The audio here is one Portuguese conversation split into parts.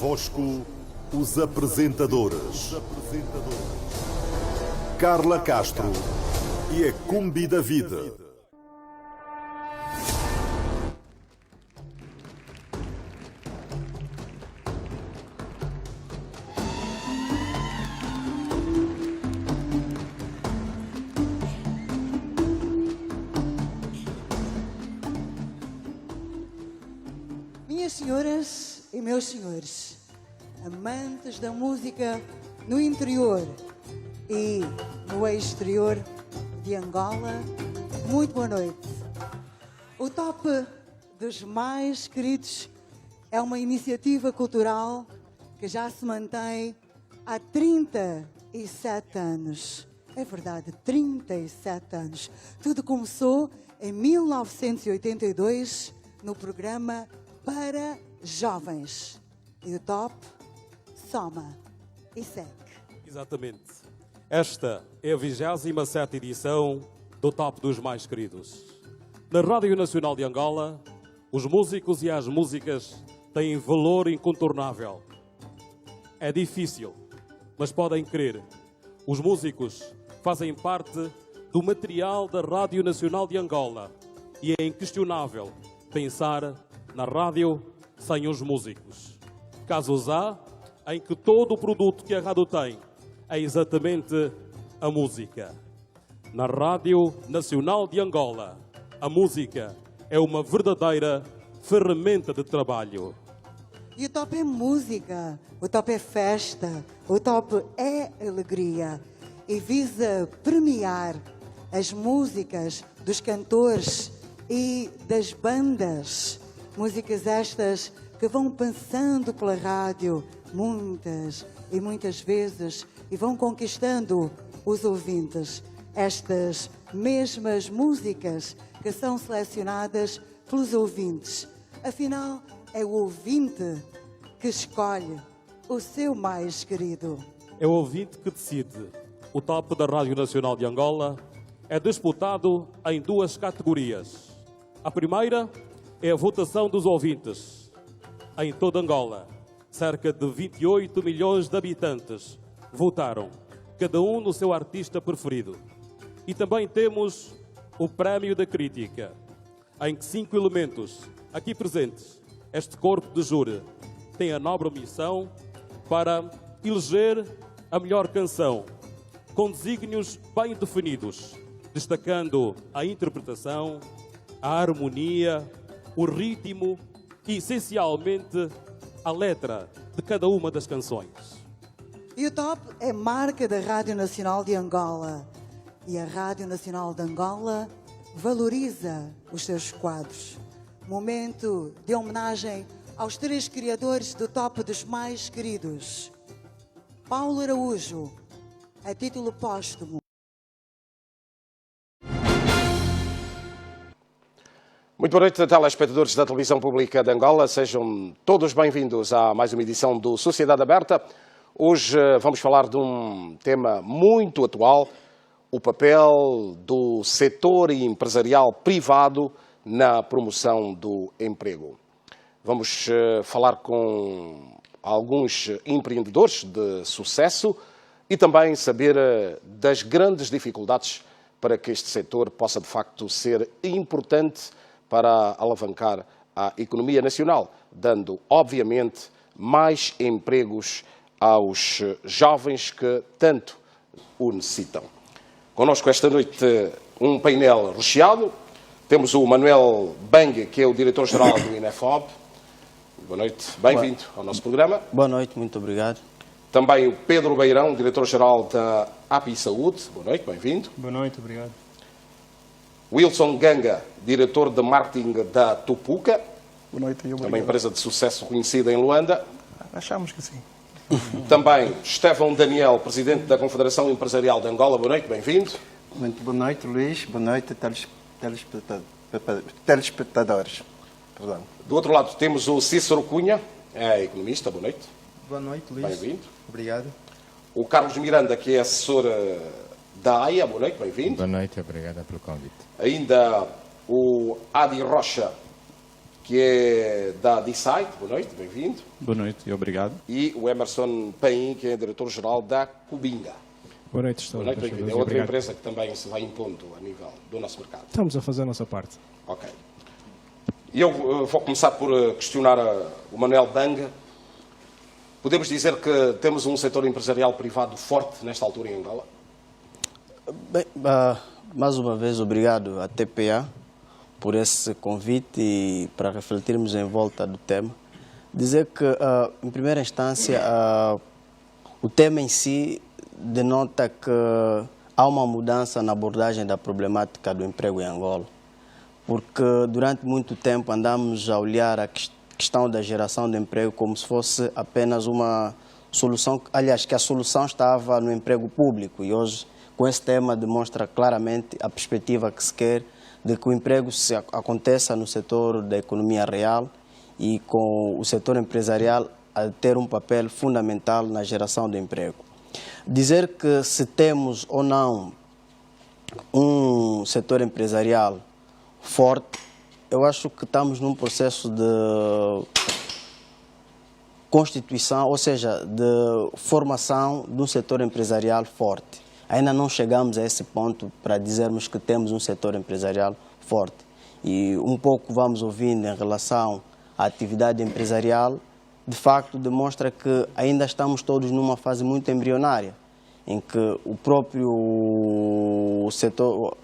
convosco os apresentadores. Carla Castro e a Cumbi da Vida. Minhas senhoras e meus senhores, amantes da música no interior e no exterior de Angola, muito boa noite. O Top dos Mais Queridos é uma iniciativa cultural que já se mantém há 37 anos. É verdade, 37 anos. Tudo começou em 1982 no programa para jovens. E o Top soma e segue. Exatamente. Esta é a 27ª edição do Top dos Mais Queridos. Na Rádio Nacional de Angola, os músicos e as músicas têm valor incontornável. É difícil, mas podem crer. Os músicos fazem parte do material da Rádio Nacional de Angola e é inquestionável pensar na rádio sem os músicos. Casos há em que todo o produto que a rádio tem é exatamente a música. Na Rádio Nacional de Angola, a música é uma verdadeira ferramenta de trabalho. E o Top é música, o Top é festa, o Top é alegria e visa premiar as músicas dos cantores e das bandas. Músicas estas que vão passando pela rádio muitas e muitas vezes e vão conquistando os ouvintes. Estas mesmas músicas que são selecionadas pelos ouvintes. Afinal, é o ouvinte que escolhe o seu mais querido. É o ouvinte que decide. O Top da Rádio Nacional de Angola é disputado em duas categorias. A primeira é a votação dos ouvintes. Em toda Angola, cerca de 28 milhões de habitantes votaram, cada um no seu artista preferido. E também temos o Prémio da Crítica, em que 5 elementos aqui presentes, este corpo de júri, tem a nobre missão para eleger a melhor canção, com desígnios bem definidos, destacando a interpretação, a harmonia, o ritmo e, essencialmente, a letra de cada uma das canções. E o Top é marca da Rádio Nacional de Angola. E a Rádio Nacional de Angola valoriza os seus quadros. Momento de homenagem aos 3 criadores do Top dos Mais Queridos. Paulo Araújo, a título póstumo. Muito boa noite, telespectadores da Televisão Pública de Angola. Sejam todos bem-vindos a mais uma edição do Sociedade Aberta. Hoje vamos falar de um tema muito atual, o papel do setor empresarial privado na promoção do emprego. Vamos falar com alguns empreendedores de sucesso e também saber das grandes dificuldades para que este setor possa, de facto, ser importante para alavancar a economia nacional, dando, obviamente, mais empregos aos jovens que tanto o necessitam. Connosco esta noite um painel recheado. Temos o Manuel Bang, que é o diretor-geral do INEFOB. Boa noite, bem-vindo ao nosso programa. Boa noite, muito obrigado. Também o Pedro Beirão, diretor-geral da API Saúde. Boa noite, bem-vindo. Boa noite, obrigado. Wilson Ganga, diretor de marketing da Tupuca. Boa noite e obrigado. Uma empresa de sucesso conhecida em Luanda. Achamos que sim. Também Estevão Daniel, presidente da Confederação Empresarial de Angola. Boa noite, bem-vindo. Muito boa noite, Luís. Boa noite, telespectadores. Perdão. Do outro lado temos o Cícero Cunha, é economista. Boa noite. Boa noite, Luís. Bem-vindo. Obrigado. O Carlos Miranda, que é assessor da AIA. Boa noite, bem-vindo. Boa noite, obrigado pelo convite. Ainda o Adi Rocha, que é da D-Site. Boa noite, bem-vindo. Boa noite e obrigado. E o Emerson Paim, que é diretor-geral da Cubinga. Boa noite, estou. Boa noite, bem-vindo. É outra empresa que também se vai impondo a nível do nosso mercado. Estamos a fazer a nossa parte. Ok. E eu vou começar por questionar o Manuel Danga. Podemos dizer que temos um setor empresarial privado forte nesta altura em Angola? Bem, mais uma vez, obrigado à TPA por esse convite e para refletirmos em volta do tema. Dizer que, em primeira instância, o tema em si denota que há uma mudança na abordagem da problemática do emprego em Angola. Porque durante muito tempo andamos a olhar a questão da geração de emprego como se fosse apenas uma solução, aliás, que a solução estava no emprego público, e hoje com esse tema demonstra claramente a perspectiva que se quer de que o emprego aconteça no setor da economia real e com o setor empresarial a ter um papel fundamental na geração de emprego. Dizer que se temos ou não um setor empresarial forte, eu acho que estamos num processo de constituição, ou seja, de formação de um setor empresarial forte. Ainda não chegamos a esse ponto para dizermos que temos um setor empresarial forte. E um pouco vamos ouvindo em relação à atividade empresarial, de facto demonstra que ainda estamos todos numa fase muito embrionária, em que o próprio setor,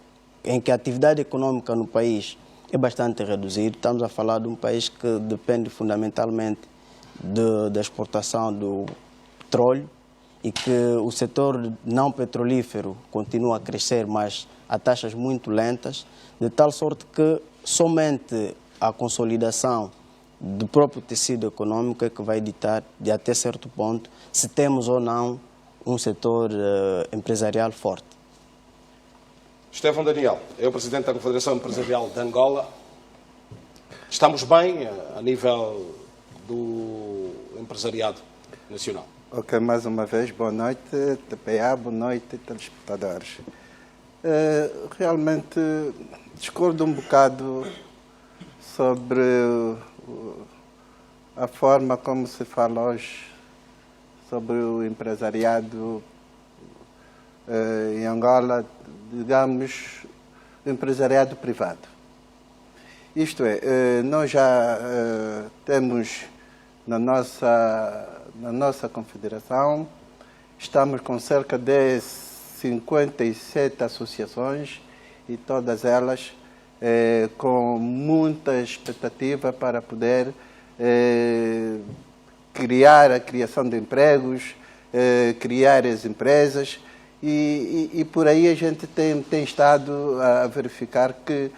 em que a atividade econômica no país é bastante reduzida. Estamos a falar de um país que depende fundamentalmente da exportação do petróleo e que o setor não petrolífero continua a crescer, mas a taxas muito lentas, de tal sorte que somente a consolidação do próprio tecido econômico é que vai ditar, de até certo ponto, se temos ou não um setor empresarial forte. Estevão Daniel, é o presidente da Confederação Empresarial de Angola. Estamos bem a nível do empresariado nacional? Ok, mais uma vez, boa noite, TPA, boa noite, telespectadores. Realmente discordo um bocado sobre a forma como se fala hoje sobre o empresariado em Angola, digamos, o empresariado privado. Isto é, nós já temos na nossa confederação, estamos com cerca de 57 associações e todas elas com muita expectativa para poder criar a criação de empregos, criar as empresas e por aí a gente tem estado a verificar que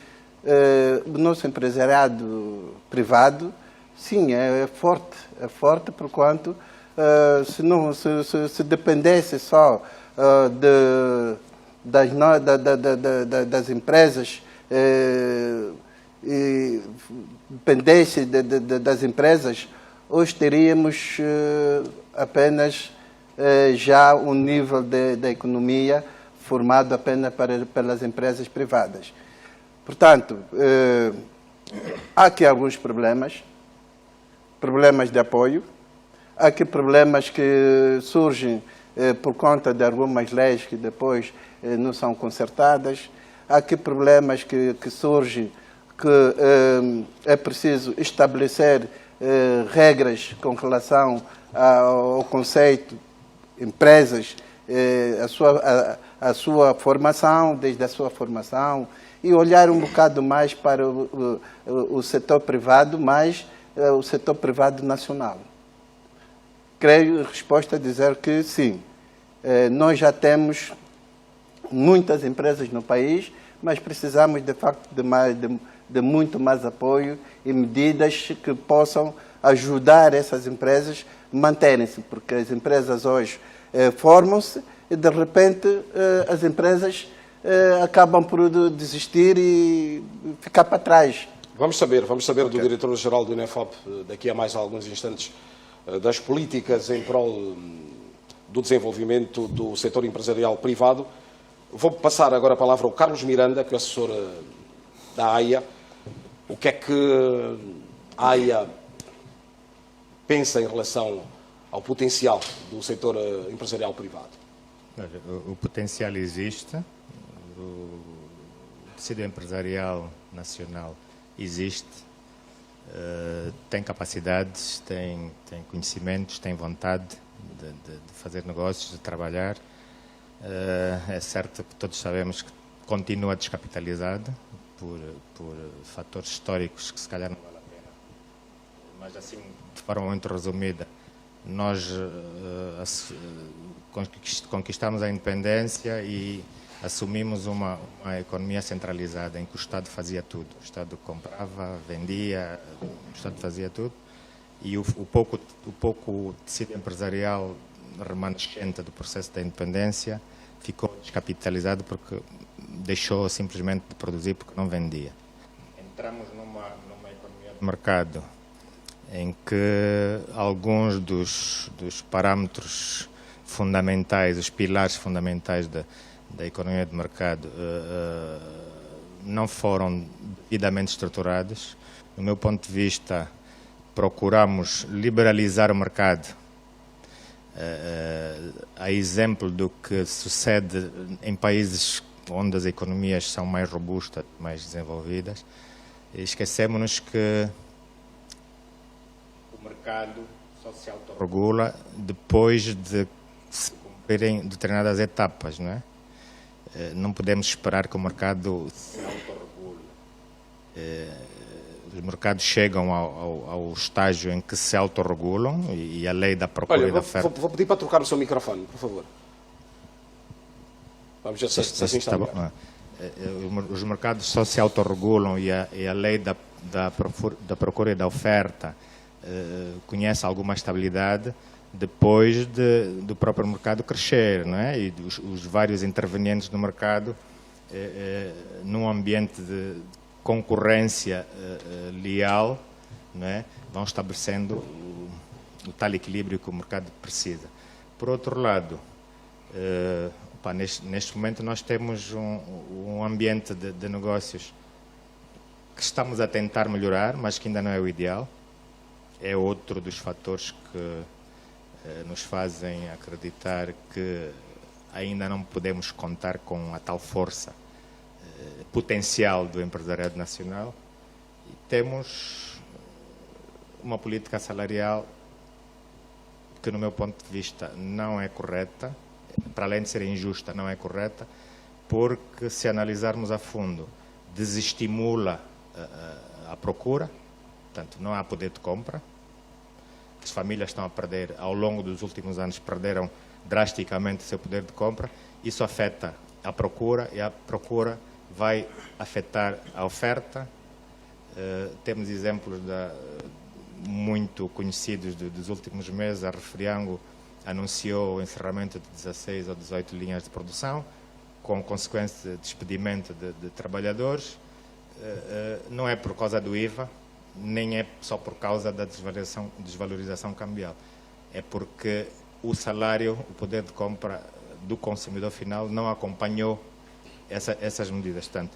o nosso empresariado privado, sim, é forte porquanto se dependesse só das empresas, dependesse das empresas, hoje teríamos apenas já um nível da economia formado apenas pelas empresas privadas. Portanto, há aqui alguns problemas de apoio, há aqui problemas que surgem por conta de algumas leis que depois não são consertadas, há aqui problemas que surgem que é preciso estabelecer regras com relação ao conceito empresas, a sua formação, desde a sua formação, e olhar um bocado mais para o setor privado, mas o setor privado nacional. Creio, resposta a dizer que sim, nós já temos muitas empresas no país, mas precisamos de facto de muito mais apoio e medidas que possam ajudar essas empresas a manterem-se, porque as empresas hoje formam-se e de repente as empresas acabam por desistir e ficar para trás. Vamos saber do diretor-geral do INEFOP, daqui a mais alguns instantes, das políticas em prol do desenvolvimento do setor empresarial privado. Vou passar agora a palavra ao Carlos Miranda, que é o assessor da AIA. O que é que AIA pensa em relação ao potencial do setor empresarial privado? Olha, o potencial existe, o tecido empresarial nacional existe, tem capacidades, tem conhecimentos, tem vontade de fazer negócios, de trabalhar. É certo que todos sabemos que continua descapitalizado por fatores históricos que se calhar não vale a pena. Mas assim, de forma muito resumida, nós conquistamos a independência e assumimos uma economia centralizada em que o Estado fazia tudo. O Estado comprava, vendia, o Estado fazia tudo. E o pouco tecido empresarial remanescente do processo da independência ficou descapitalizado porque deixou simplesmente de produzir porque não vendia. Entramos numa economia de mercado em que alguns dos parâmetros fundamentais, os pilares fundamentais da economia de mercado não foram devidamente estruturados. Do meu ponto de vista, procuramos liberalizar o mercado, a exemplo do que sucede em países onde as economias são mais robustas, mais desenvolvidas. Esquecemos-nos que o mercado só se autorregula depois de se cumprirem determinadas etapas, não é? Não podemos esperar que o mercado se autorregule. Os mercados chegam ao estágio em que se autorregulam e a lei da procura e da oferta... Vou pedir para trocar o seu microfone, por favor. Vamos ver se assim está melhor. Os mercados só se autorregulam e a lei da procura e da oferta conhece alguma estabilidade depois do próprio mercado crescer, não é? E os vários intervenientes no mercado, num ambiente de concorrência leal, não é? Vão estabelecendo o tal equilíbrio que o mercado precisa. Por outro lado, neste momento nós temos um ambiente de negócios que estamos a tentar melhorar, mas que ainda não é o ideal. É outro dos fatores que nos fazem acreditar que ainda não podemos contar com a tal força potencial do empresariado nacional. E temos uma política salarial que, no meu ponto de vista, não é correta, para além de ser injusta, não é correta, porque, se analisarmos a fundo, desestimula a procura, portanto, não há poder de compra. As famílias estão a perder, ao longo dos últimos anos, perderam drasticamente o seu poder de compra. Isso afeta a procura e a procura vai afetar a oferta. Temos exemplos muito conhecidos dos últimos meses. A Refriango anunciou o encerramento de 16 ou 18 linhas de produção, com consequência de despedimento de trabalhadores. Não é por causa do IVA, nem é só por causa da desvalorização cambial. É porque o salário, o poder de compra do consumidor final não acompanhou essas medidas. Portanto,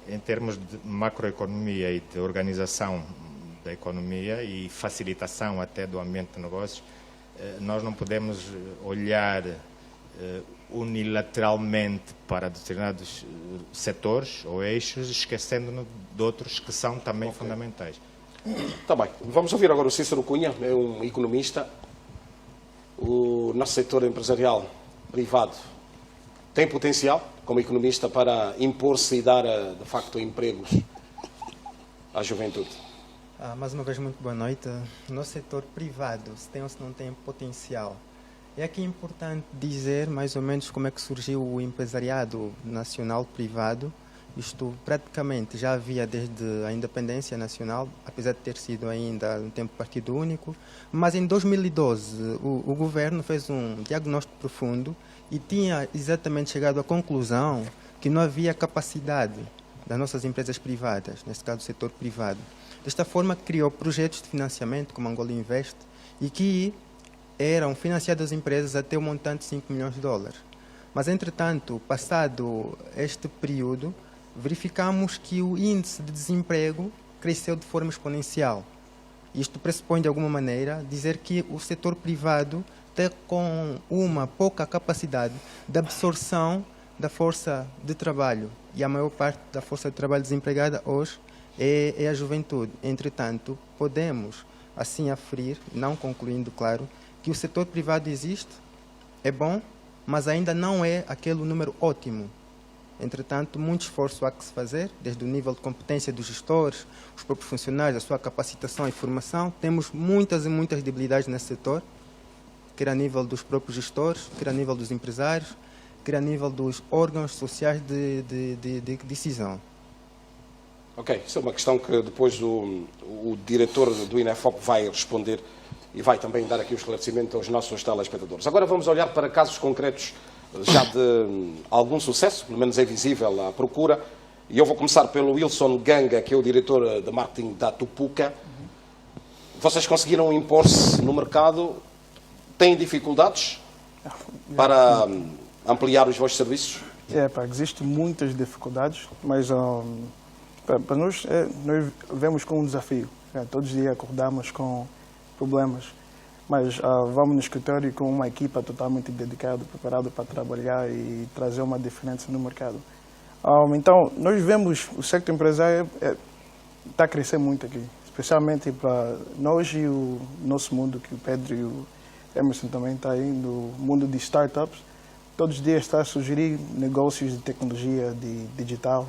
em termos de macroeconomia e de organização da economia e facilitação até do ambiente de negócios, nós não podemos olhar unilateralmente para determinados setores ou eixos, esquecendo-nos de outros que são também fundamentais. Está bem. Vamos ouvir agora o Cícero Cunha, é um economista. O nosso setor empresarial privado tem potencial, como economista, para impor-se e dar, de facto, empregos à juventude? Mais uma vez, muito boa noite. No setor privado, se tem ou se não tem potencial. É aqui importante dizer mais ou menos como é que surgiu o empresariado nacional privado. Isto praticamente já havia desde a independência nacional, apesar de ter sido ainda um tempo partido único. Mas em 2012 o governo fez um diagnóstico profundo e tinha exatamente chegado à conclusão que não havia capacidade das nossas empresas privadas, neste caso o setor privado. Desta forma, criou projetos de financiamento, como Angola Invest, e que eram financiadas as empresas até o montante de 5 milhões de dólares. Mas, entretanto, passado este período, verificamos que o índice de desemprego cresceu de forma exponencial. Isto pressupõe, de alguma maneira, dizer que o setor privado está com uma pouca capacidade de absorção da força de trabalho. E a maior parte da força de trabalho desempregada hoje é a juventude. Entretanto, podemos assim aferir, não concluindo, claro, que o setor privado existe, é bom, mas ainda não é aquele número ótimo. Entretanto, muito esforço há que se fazer, desde o nível de competência dos gestores, os próprios funcionários, a sua capacitação e formação. Temos muitas e muitas debilidades nesse setor, quer a nível dos próprios gestores, quer a nível dos empresários, quer a nível dos órgãos sociais de decisão. Ok, isso é uma questão que depois o diretor do INEFOP vai responder e vai também dar aqui o esclarecimento aos nossos telespectadores. Agora vamos olhar para casos concretos já de algum sucesso, pelo menos é visível a procura. E eu vou começar pelo Wilson Ganga, que é o diretor de marketing da Tupuca. Vocês conseguiram impor-se no mercado? Têm dificuldades para ampliar os vossos serviços? Existem muitas dificuldades, mas para nós, nós vemos como um desafio. Todos os dias acordamos com problemas, mas vamos no escritório com uma equipa totalmente dedicada, preparada para trabalhar e trazer uma diferença no mercado. Então, nós vemos o sector empresarial está a crescer muito aqui, especialmente para nós e o nosso mundo, que o Pedro e o Emerson também está aí, no mundo de startups. Todos os dias está a sugerir negócios de tecnologia, de digital,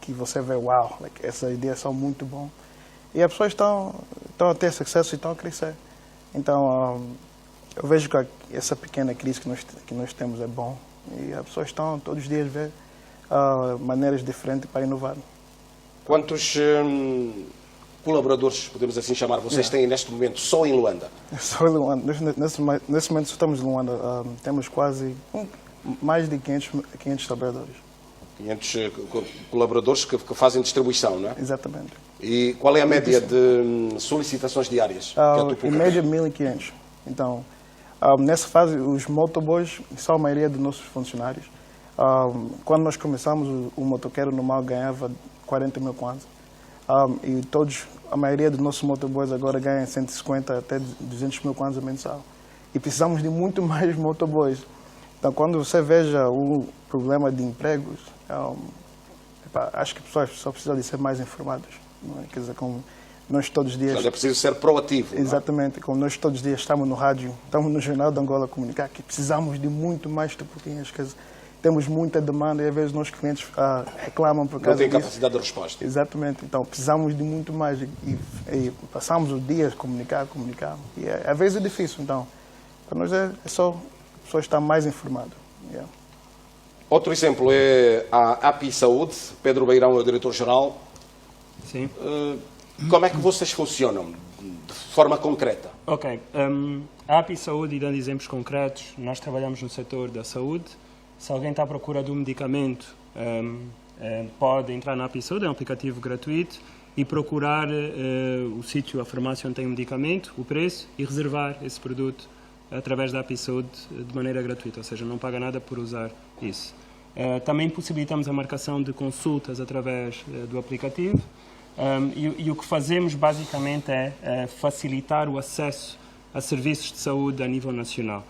que você vê, uau, essas ideias são muito boas. E as pessoas estão a ter sucesso e estão a crescer. Então, eu vejo que essa pequena crise que nós temos é bom. E as pessoas estão todos os dias a ver maneiras diferentes para inovar. Quantos colaboradores, podemos assim chamar, vocês têm neste momento só em Luanda? Só em Luanda. Nesse momento estamos em Luanda. Temos quase mais de 500 trabalhadores. 500 colaboradores que fazem distribuição, não é? Exatamente. E qual é a média de solicitações diárias? Em média, 1.500. Então, nessa fase, os motoboys são a maioria dos nossos funcionários. Quando nós começamos, o motoqueiro normal ganhava 40 mil kwanza. E a maioria dos nossos motoboys agora ganham 150 até 200 mil kwanza mensal. E precisamos de muito mais motoboys. Então, quando você veja o problema de empregos, acho que as pessoas só precisam de ser mais informadas. Não é? Quer dizer, como nós todos os dias... Mas é preciso ser proativo. Exatamente, como nós todos os dias estamos no rádio, estamos no Jornal de Angola a comunicar que precisamos de muito mais tupuquinhas, quer dizer, temos muita demanda e às vezes nossos clientes reclamam por causa disso. Não tem capacidade de resposta. Exatamente, então precisamos de muito mais e passamos o dia a comunicar. E às vezes é difícil, então para nós é só a pessoa estar mais informada. Yeah. Outro exemplo é a API Saúde. Pedro Beirão é o diretor-geral. Sim. Como é que vocês funcionam de forma concreta? Ok. A API Saúde, e dando exemplos concretos, nós trabalhamos no setor da saúde. Se alguém está à procura de um medicamento, pode entrar na API Saúde, é um aplicativo gratuito, e procurar o sítio, a farmácia onde tem o medicamento, o preço, e reservar esse produto através da API Saúde de maneira gratuita, ou seja, não paga nada por usar isso. Também possibilitamos a marcação de consultas através do aplicativo. E o que fazemos basicamente é facilitar o acesso a serviços de saúde a nível nacional.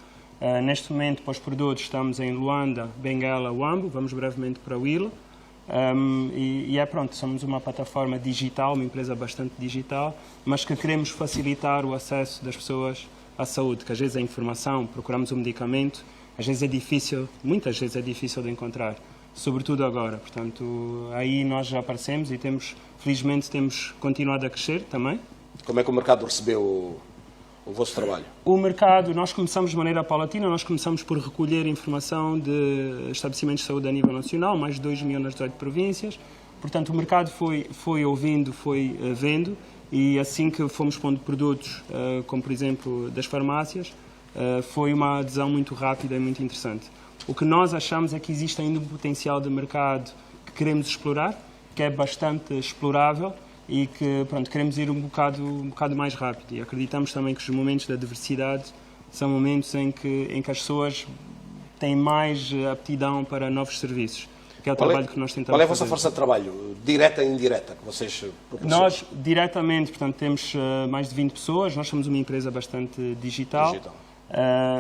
Neste momento, para os produtos, estamos em Luanda, Benguela, Huambo, vamos brevemente para Huila. Pronto, somos uma plataforma digital, uma empresa bastante digital, mas que queremos facilitar o acesso das pessoas à saúde, que às vezes a informação, procuramos um medicamento, às vezes é difícil, muitas vezes é difícil de encontrar, sobretudo agora. Portanto, aí nós já aparecemos e felizmente temos continuado a crescer também. Como é que o mercado recebeu o vosso trabalho? O mercado, nós começamos de maneira paulatina, nós começamos por recolher informação de estabelecimentos de saúde a nível nacional, mais de 2 mil nas 18 províncias. Portanto, o mercado foi ouvindo, foi vendo, e assim que fomos pondo produtos, como por exemplo das farmácias, foi uma adesão muito rápida e muito interessante. O que nós achamos é que existe ainda um potencial de mercado que queremos explorar, que é bastante explorável, e que queremos ir um bocado mais rápido. E acreditamos também que os momentos da diversidade são momentos em que as pessoas têm mais aptidão para novos serviços. que é o trabalho que nós tentamos Qual é a vossa fazer. força de trabalho, direta e indireta, que vocês proporcionam? Nós, diretamente, portanto, temos mais de 20 pessoas, nós somos uma empresa bastante digital.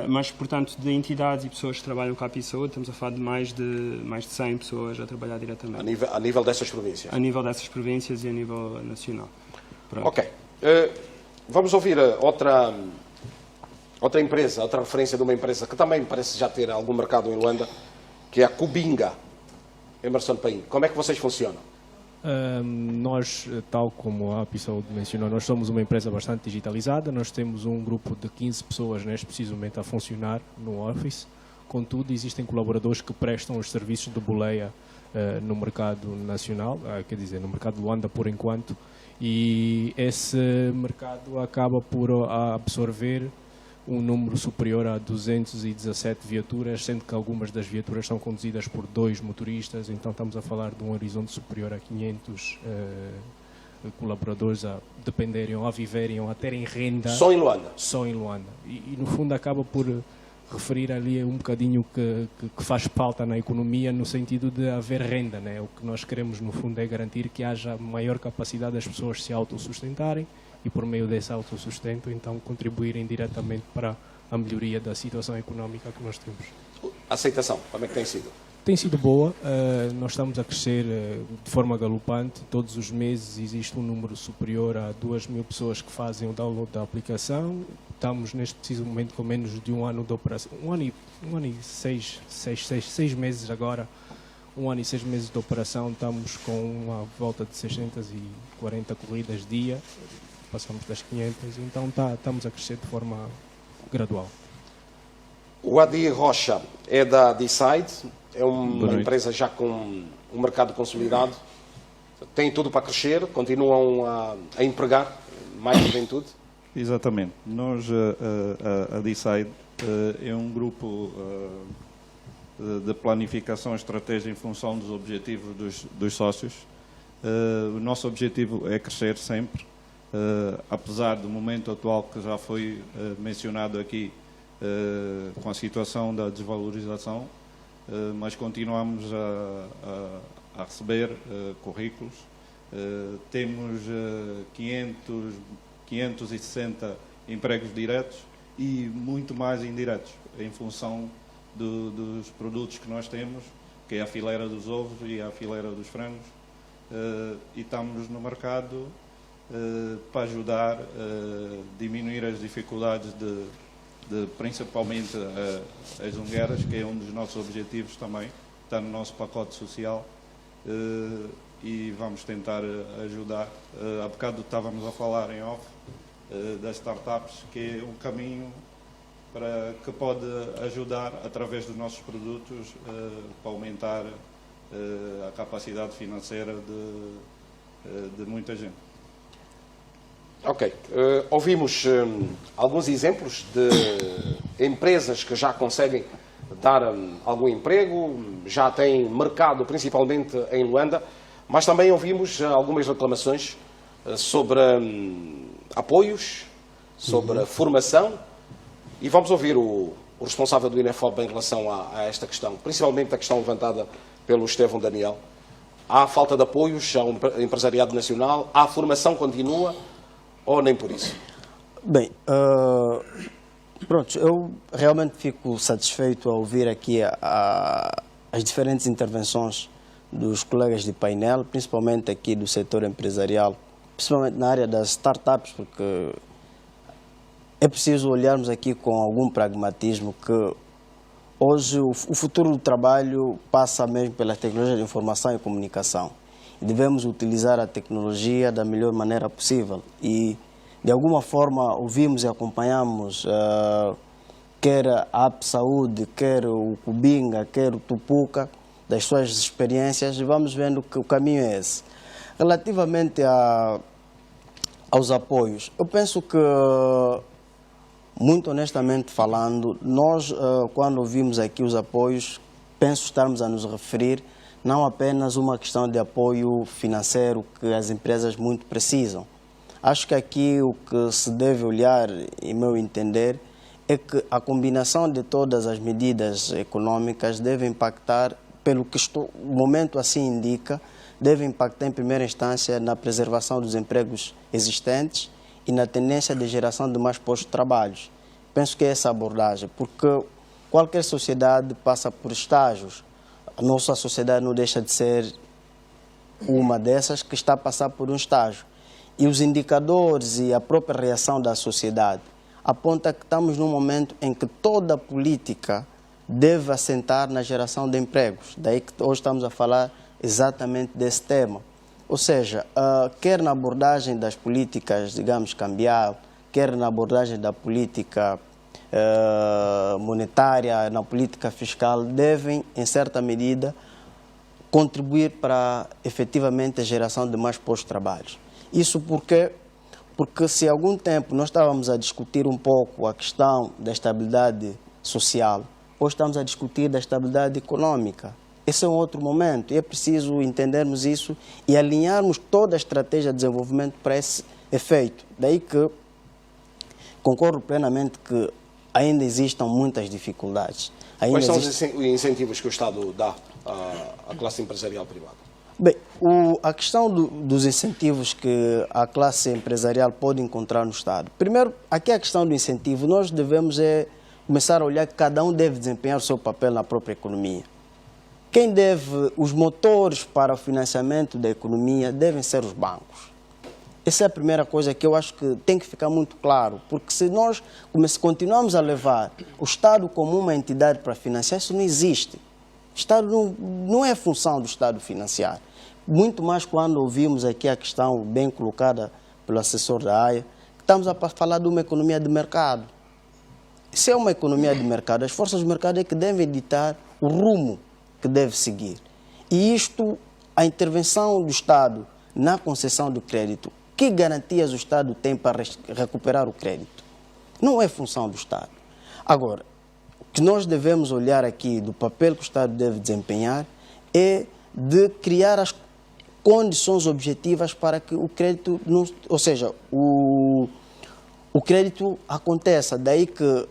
Mas, portanto, de entidades e pessoas que trabalham com a API Saúde, estamos a falar de mais de 100 pessoas a trabalhar diretamente. A nível dessas províncias? A nível dessas províncias e a nível nacional. Pronto. Ok. Vamos ouvir outra empresa, outra referência de uma empresa que também parece já ter algum mercado em Luanda, que é a Cubinga, Emerson Paim. Como é que vocês funcionam? Nós, tal como a API Saúde mencionou, nós somos uma empresa bastante digitalizada. Nós temos um grupo de 15 pessoas neste preciso momento a funcionar no Office. Contudo, existem colaboradores que prestam os serviços de boleia no mercado nacional, quer dizer, no mercado de Luanda por enquanto, e esse mercado acaba por absorver um número superior a 217 viaturas, sendo que algumas das viaturas são conduzidas por 2 motoristas, então estamos a falar de um horizonte superior a 500 colaboradores a dependerem, ou a viverem, ou a terem renda. Só em Luanda? Só em Luanda. E no fundo acaba por referir ali um bocadinho que faz falta na economia, no sentido de haver renda, né? O que nós queremos no fundo é garantir que haja maior capacidade das pessoas se autossustentarem, e por meio desse autossustento, então, contribuírem diretamente para a melhoria da situação económica que nós temos. A aceitação, como é que tem sido? Tem sido boa, nós estamos a crescer de forma galopante. Todos os meses existe um número superior a 2.000 pessoas que fazem o download da aplicação. Estamos neste preciso momento com menos de um ano de operação, um ano e 6 meses agora, 1 ano e 6 meses de operação. Estamos com uma volta de 640 corridas dia, passamos das 500, então estamos a crescer de forma gradual. O Adi Rocha é da Decide, é uma empresa já com um mercado consolidado, tem tudo para crescer, continuam a empregar mais juventude? Exatamente. Nós, a Decide, é um grupo de planificação e estratégia em função dos objetivos dos sócios. O nosso objetivo é crescer sempre, apesar do momento atual que já foi mencionado aqui, com a situação da desvalorização, mas continuamos a receber currículos. Temos 560 empregos diretos e muito mais indiretos, em função dos produtos que nós temos, que é a fileira dos ovos e a fileira dos frangos, e estamos no mercado para ajudar a diminuir as dificuldades principalmente as ungueiras, que é um dos nossos objetivos também, está no nosso pacote social, e vamos tentar ajudar. Há bocado estávamos a falar em off das startups, que é um caminho que pode ajudar, através dos nossos produtos, para aumentar a capacidade financeira de muita gente. Ok. Ouvimos alguns exemplos de empresas que já conseguem dar algum emprego, já têm mercado principalmente em Luanda, mas também ouvimos algumas reclamações sobre apoios, sobre formação, e vamos ouvir o responsável do INEFOB em relação a esta questão, principalmente a questão levantada pelo Estevão Daniel. Há falta de apoios ao empresariado nacional, a formação continua, ou nem por isso? Bem, pronto, eu realmente fico satisfeito ao ouvir aqui as diferentes intervenções dos colegas de painel, principalmente aqui do setor empresarial, principalmente na área das startups, porque é preciso olharmos aqui com algum pragmatismo que hoje o futuro do trabalho passa mesmo pela tecnologia de informação e comunicação. Devemos utilizar a tecnologia da melhor maneira possível e, de alguma forma, ouvimos e acompanhamos quer a API Saúde, quer o Cubinga, quer o Tupuca, das suas experiências, e vamos vendo que o caminho é esse. Relativamente aos apoios, eu penso que, muito honestamente falando, nós, quando ouvimos aqui os apoios, penso estarmos a nos referir não apenas uma questão de apoio financeiro que as empresas muito precisam. Acho que aqui o que se deve olhar, em meu entender, é que a combinação de todas as medidas econômicas deve impactar pelo que o momento assim indica, deve impactar em primeira instância na preservação dos empregos existentes e na tendência de geração de mais postos de trabalho. Penso que é essa abordagem, porque qualquer sociedade passa por estágios. A nossa sociedade não deixa de ser uma dessas que está a passar por um estágio. E os indicadores e a própria reação da sociedade apontam que estamos num momento em que toda a política deve assentar na geração de empregos. Daí que hoje estamos a falar exatamente desse tema. Ou seja, quer na abordagem das políticas, digamos, cambial, quer na abordagem da política monetária, na política fiscal, devem, em certa medida, contribuir para efetivamente a geração de mais postos de trabalho. Isso porque se há algum tempo nós estávamos a discutir um pouco a questão da estabilidade social, hoje estamos a discutir da estabilidade econômica. Esse é um outro momento e é preciso entendermos isso e alinharmos toda a estratégia de desenvolvimento para esse efeito. Daí que concordo plenamente que ainda existam muitas dificuldades. Quais são os incentivos que o Estado dá à classe empresarial privada? Bem, a questão dos incentivos que a classe empresarial pode encontrar no Estado. Primeiro, aqui a questão do incentivo, nós devemos começar a olhar que cada um deve desempenhar o seu papel na própria economia. Quem deve, os motores para o financiamento da economia devem ser os bancos. Essa é a primeira coisa que eu acho que tem que ficar muito claro, porque se nós continuamos a levar o Estado como uma entidade para financiar, isso não existe. O Estado não é função do Estado financiar. Muito mais quando ouvimos aqui a questão bem colocada pelo assessor da AIA, estamos a falar de uma economia de mercado. Se é uma economia de mercado, as forças do mercado é que devem ditar o rumo que deve seguir. E isto, a intervenção do Estado na concessão do crédito, que garantias o Estado tem para recuperar o crédito? Não é função do Estado. Agora, o que nós devemos olhar aqui do papel que o Estado deve desempenhar é de criar as condições objetivas para que o crédito, ou seja, o crédito aconteça. Daí que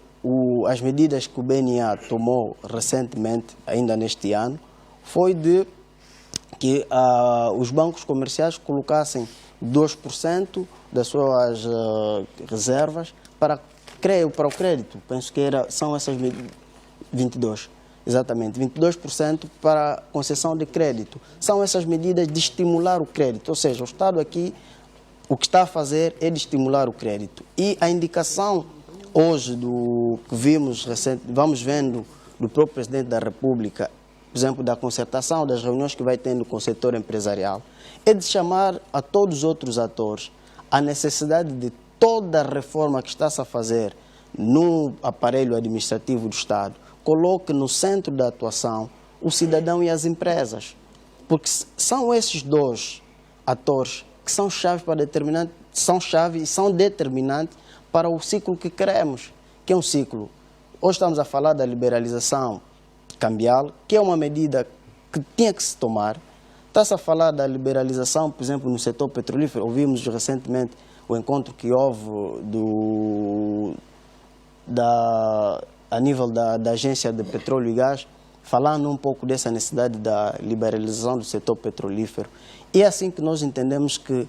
as medidas que o BNA tomou recentemente, ainda neste ano, foi de que os bancos comerciais colocassem 2% das suas reservas para o crédito. Penso que são essas 22%. Exatamente, 22% para concessão de crédito. São essas medidas de estimular o crédito, ou seja, o Estado aqui, o que está a fazer é de estimular o crédito. E a indicação hoje que vamos vendo do próprio Presidente da República, por exemplo, da concertação, das reuniões que vai tendo com o setor empresarial, é de chamar a todos os outros atores a necessidade de toda a reforma que está-se a fazer no aparelho administrativo do Estado, coloque no centro da atuação o cidadão e as empresas. Porque são esses dois atores que são chave e são determinantes para o ciclo que queremos, que é um ciclo. Hoje estamos a falar da liberalização cambial, que é uma medida que tinha que se tomar. Está-se a falar da liberalização, por exemplo, no setor petrolífero. Ouvimos recentemente o encontro que houve a nível da Agência de Petróleo e Gás, falando um pouco dessa necessidade da liberalização do setor petrolífero. E é assim que nós entendemos que,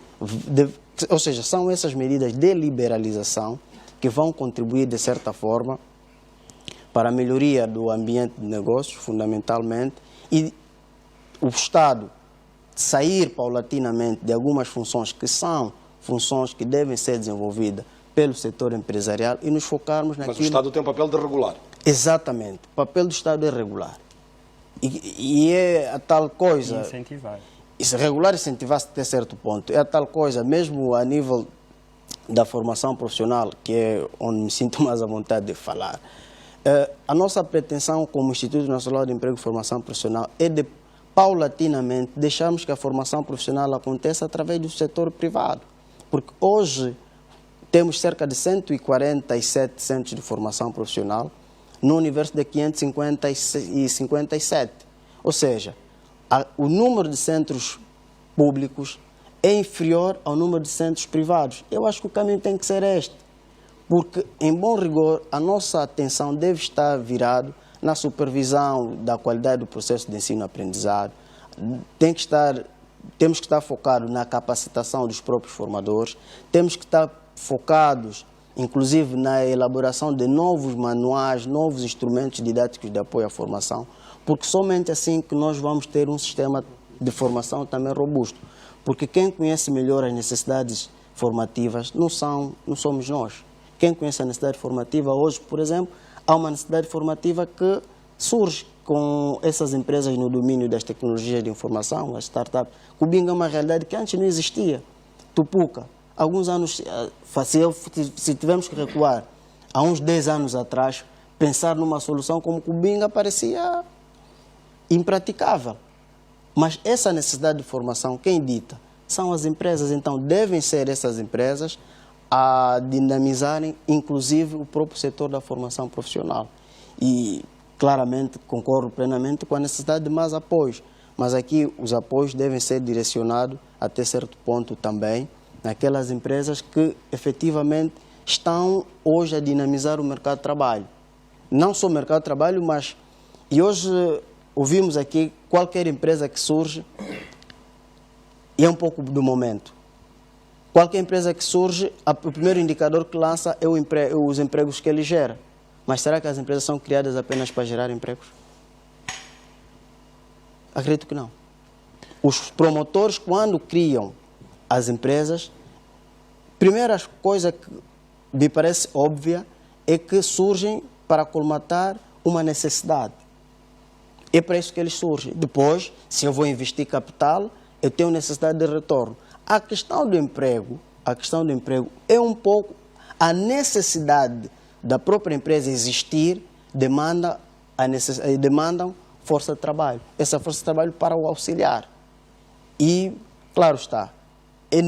ou seja, são essas medidas de liberalização que vão contribuir, de certa forma, para a melhoria do ambiente de negócios, fundamentalmente, e o Estado sair paulatinamente de algumas funções que são funções que devem ser desenvolvidas pelo setor empresarial e nos focarmos naquilo... Mas o Estado tem um papel de regular. Exatamente. O papel do Estado é regular. E é a tal coisa... Incentivar. Regular e incentivar-se até certo ponto. É a tal coisa, mesmo a nível da formação profissional, que é onde me sinto mais à vontade de falar. A nossa pretensão como Instituto Nacional de Emprego e Formação Profissional é de, paulatinamente, deixarmos que a formação profissional aconteça através do setor privado. Porque hoje temos cerca de 147 centros de formação profissional no universo de 557. Ou seja, o número de centros públicos é inferior ao número de centros privados. Eu acho que o caminho tem que ser este. Porque, em bom rigor, a nossa atenção deve estar virada na supervisão da qualidade do processo de ensino-aprendizado. Temos que estar focados na capacitação dos próprios formadores, temos que estar focados, inclusive, na elaboração de novos manuais, novos instrumentos didáticos de apoio à formação, porque somente assim que nós vamos ter um sistema de formação também robusto. Porque quem conhece melhor as necessidades formativas não somos nós. Quem conhece a necessidade formativa hoje, por exemplo, há uma necessidade formativa que surge com essas empresas no domínio das tecnologias de informação, as startups. Cubinga é uma realidade que antes não existia. Tupuca, alguns anos, se tivermos que recuar há uns 10 anos atrás, pensar numa solução como Cubinga parecia impraticável. Mas essa necessidade de formação, quem dita? São as empresas. Então, devem ser essas empresas a dinamizarem, inclusive, o próprio setor da formação profissional. E, claramente, concordo plenamente com a necessidade de mais apoios. Mas aqui, os apoios devem ser direcionados, até certo ponto também, naquelas empresas que, efetivamente, estão hoje a dinamizar o mercado de trabalho. Não só o mercado de trabalho, mas... E hoje... Ouvimos aqui, qualquer empresa que surge, e é um pouco do momento. Qualquer empresa que surge, o primeiro indicador que lança é os empregos que ele gera. Mas será que as empresas são criadas apenas para gerar empregos? Acredito que não. Os promotores, quando criam as empresas, a primeira coisa que me parece óbvia é que surgem para colmatar uma necessidade. É para isso que eles surgem. Depois, se eu vou investir capital, eu tenho necessidade de retorno. A questão do emprego é um pouco a necessidade da própria empresa existir, demandam força de trabalho. Essa força de trabalho para o auxiliar. E, claro está, é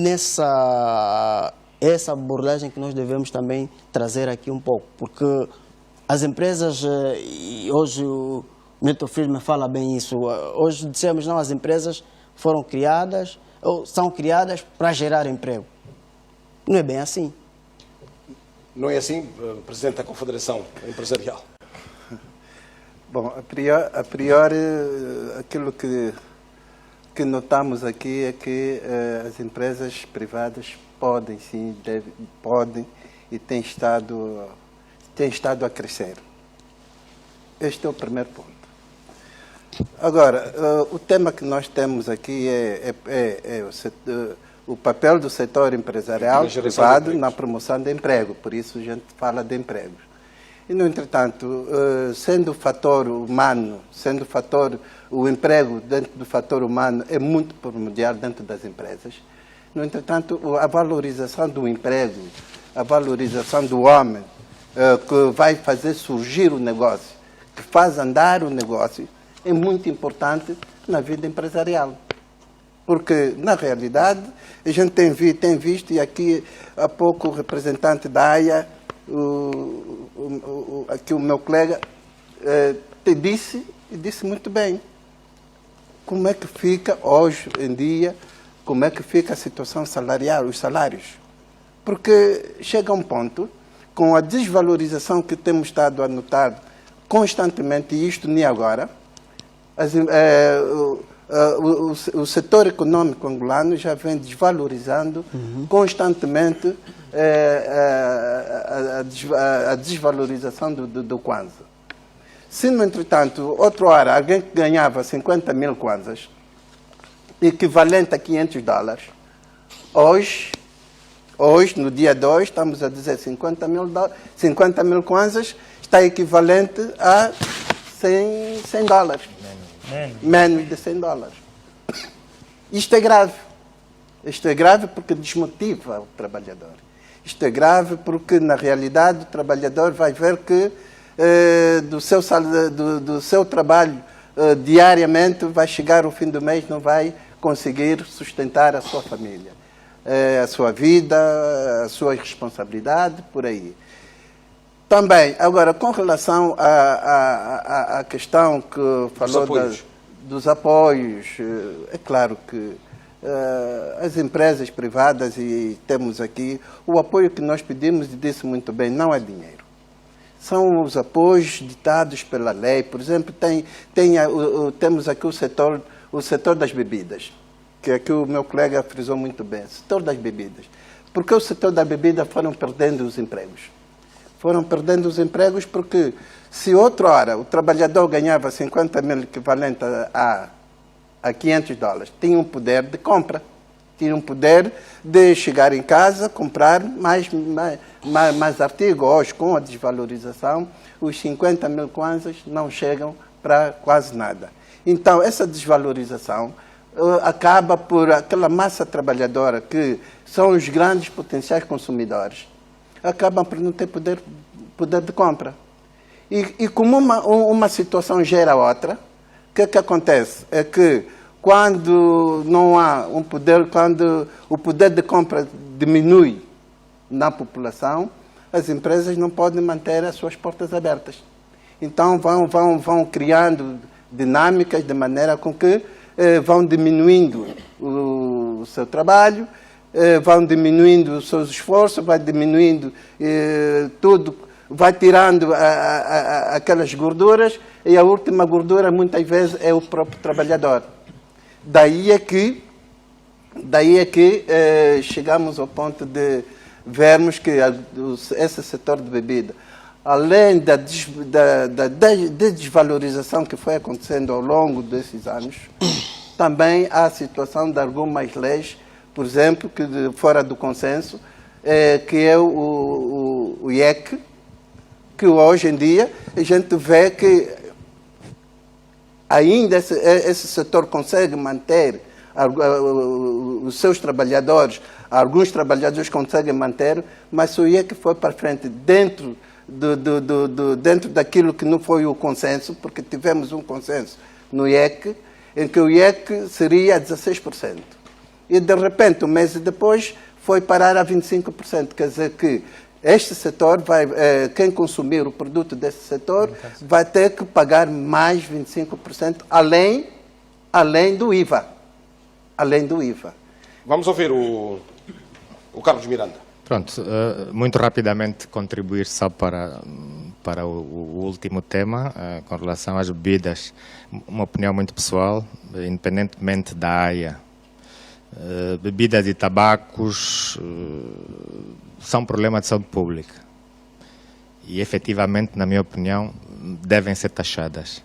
essa abordagem que nós devemos também trazer aqui um pouco. Porque as empresas, hoje... Milton Friedman fala bem isso. Hoje dissemos, não, as empresas foram criadas, ou são criadas para gerar emprego. Não é bem assim. Não é assim, Presidente da Confederação Empresarial? Bom, a priori aquilo que notamos aqui é que as empresas privadas podem, sim, podem e têm estado a crescer. Este é o primeiro ponto. Agora, o tema que nós temos aqui é o papel do setor empresarial privado na promoção de emprego, por isso a gente fala de empregos. E, no entretanto, sendo o fator humano, o emprego dentro do fator humano é muito primordial dentro das empresas. No entretanto, a valorização do emprego, a valorização do homem, que vai fazer surgir o negócio, que faz andar o negócio, é muito importante na vida empresarial. Porque, na realidade, a gente tem visto, e aqui há pouco o representante da AIA, aqui o meu colega, te disse muito bem, como é que fica hoje em dia, como é que fica a situação salarial, os salários. Porque chega um ponto, com a desvalorização que temos estado a notar constantemente, e isto nem agora, o setor econômico angolano já vem desvalorizando constantemente a desvalorização do kwanza. Se, no entretanto, outrora, alguém que ganhava 50 mil kwanzas, equivalente a $500, hoje, no dia 2, estamos a dizer 50 mil kwanzas, está equivalente a $100. Menos de $100. Isto é grave. Isto é grave porque desmotiva o trabalhador. Isto é grave porque, na realidade, o trabalhador vai ver que do seu trabalho diariamente vai chegar o fim do mês, não vai conseguir sustentar a sua família, a sua vida, a sua responsabilidade, por aí. Também, agora, com relação à questão que falou dos apoios, é claro que as empresas privadas, e temos aqui, o apoio que nós pedimos, e disse muito bem, não é dinheiro. são os apoios ditados pela lei. Por exemplo, temos aqui o setor das bebidas, que aqui o meu colega frisou muito bem, o setor das bebidas. Porque o setor da bebida foram perdendo os empregos. Foram perdendo os empregos porque se outrora o trabalhador ganhava 50 mil equivalente a $500, tinha um poder de compra. Tinha um poder de chegar em casa, comprar mais artigos. Hoje, com a desvalorização, os 50 mil kwanzas não chegam para quase nada. Então, essa desvalorização acaba por aquela massa trabalhadora que são os grandes potenciais consumidores, acabam por não ter poder de compra. E como uma situação gera outra, o que acontece? É que quando não há quando o poder de compra diminui na população, as empresas não podem manter as suas portas abertas. Então vão criando dinâmicas de maneira com que vão diminuindo o seu trabalho, vão diminuindo os seus esforços, vai diminuindo tudo, vai tirando aquelas gorduras, e a última gordura muitas vezes é o próprio trabalhador. Daí é que chegamos ao ponto de vermos que esse setor de bebida, além da desvalorização que foi acontecendo ao longo desses anos, também há a situação de algumas leis, por exemplo, que fora do consenso, que é o IEC, que hoje em dia a gente vê que ainda esse setor consegue manter os seus trabalhadores, alguns trabalhadores conseguem manter, mas o IEC foi para frente dentro daquilo que não foi o consenso, porque tivemos um consenso no IEC, em que o IEC seria 16%. E, de repente, um mês depois, foi parar a 25%. Quer dizer que este setor, quem consumir o produto desse setor, vai ter que pagar mais 25%, além do IVA. Além do IVA. Vamos ouvir o Carlos Miranda. Pronto, muito rapidamente contribuir só para o último tema, com relação às bebidas. Uma opinião muito pessoal, independentemente da área. Bebidas e tabacos são um problema de saúde pública. E, efetivamente, na minha opinião, devem ser taxadas.